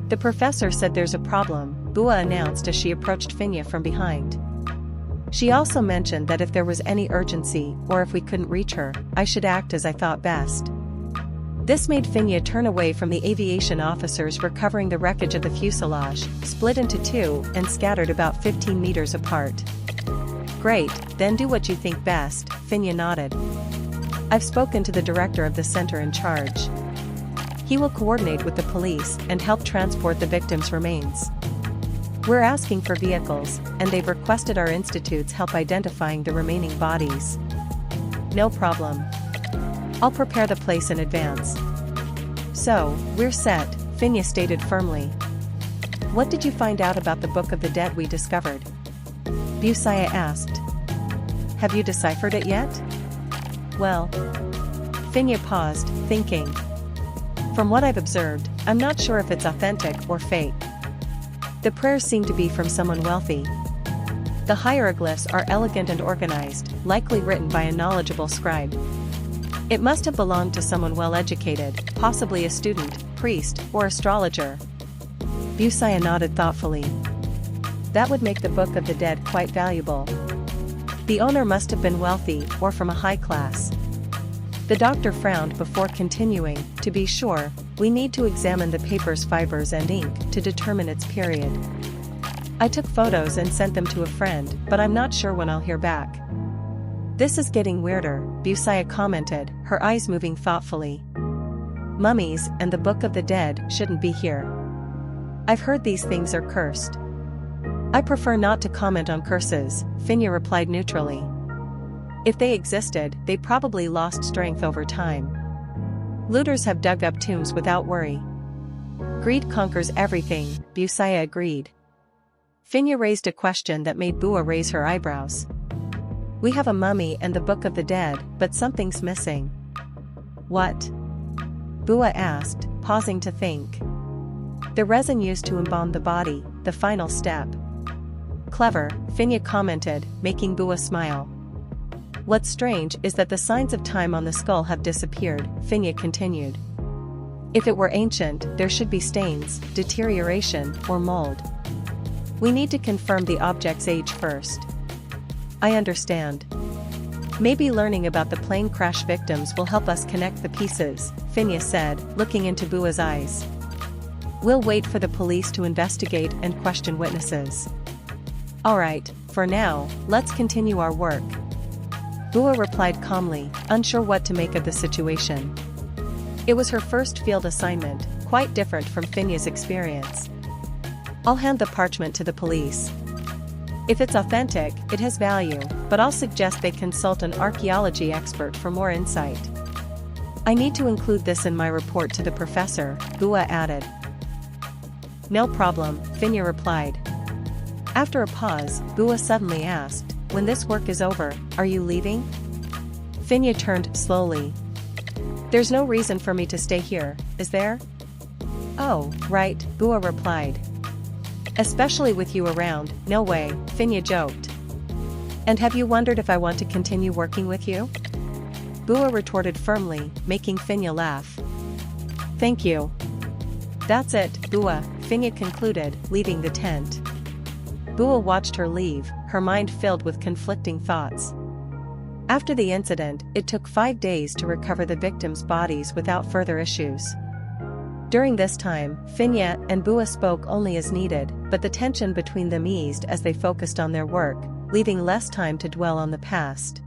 The professor said there's a problem, Bua announced as she approached Finja from behind. She also mentioned that if there was any urgency or if we couldn't reach her, I should act as I thought best. This made Finja turn away from the aviation officers recovering the wreckage of the fuselage, split into two and scattered about 15 meters apart. Great, then do what you think best, Finja nodded. I've spoken to the director of the center in charge. He will coordinate with the police and help transport the victims' remains. We're asking for vehicles, and they've requested our institute's help identifying the remaining bodies. No problem. I'll prepare the place in advance. So, we're set, Finja stated firmly. What did you find out about the Book of the Dead we discovered? Busia asked. Have you deciphered it yet? Well. Finja paused, thinking. From what I've observed, I'm not sure if it's authentic or fake. The prayers seem to be from someone wealthy. The hieroglyphs are elegant and organized, likely written by a knowledgeable scribe. It must have belonged to someone well-educated, possibly a student, priest, or astrologer. Busia nodded thoughtfully. That would make the Book of the Dead quite valuable. The owner must have been wealthy or from a high class. The doctor frowned before continuing. To be sure, we need to examine the paper's fibers and ink to determine its period. I took photos and sent them to a friend, but I'm not sure when I'll hear back. This is getting weirder, Busia commented, her eyes moving thoughtfully. Mummies and the Book of the Dead shouldn't be here. I've heard these things are cursed. I prefer not to comment on curses, Finja replied neutrally. If they existed, they probably lost strength over time. Looters have dug up tombs without worry. Greed conquers everything, Busia agreed. Finja raised a question that made Bua raise her eyebrows. We have a mummy and the Book of the Dead, but something's missing. What? Bua asked, pausing to think. The resin used to embalm the body, the final step. Clever, Finja commented, making Bua smile. What's strange is that the signs of time on the skull have disappeared, Finja continued. If it were ancient, there should be stains, deterioration, or mold. We need to confirm the object's age first. I understand. Maybe learning about the plane crash victims will help us connect the pieces, Finja said, looking into Bua's eyes. We'll wait for the police to investigate and question witnesses. Alright, for now, let's continue our work. Bua replied calmly, unsure what to make of the situation. It was her first field assignment, quite different from Finja's experience. I'll hand the parchment to the police. If it's authentic, it has value, but I'll suggest they consult an archaeology expert for more insight. I need to include this in my report to the professor, Bua added. No problem, Finja replied. After a pause, Bua suddenly asked, when this work is over, are you leaving? Finja turned slowly. There's no reason for me to stay here, is there? Oh, right, Bua replied. Especially with you around, no way, Finja joked. And have you wondered if I want to continue working with you? Bua retorted firmly, making Finja laugh. Thank you. That's it, Bua, Finja concluded, leaving the tent. Bua watched her leave, her mind filled with conflicting thoughts. After the incident, it took 5 days to recover the victims' bodies without further issues. During this time, Finja and Bua spoke only as needed, but the tension between them eased as they focused on their work, leaving less time to dwell on the past.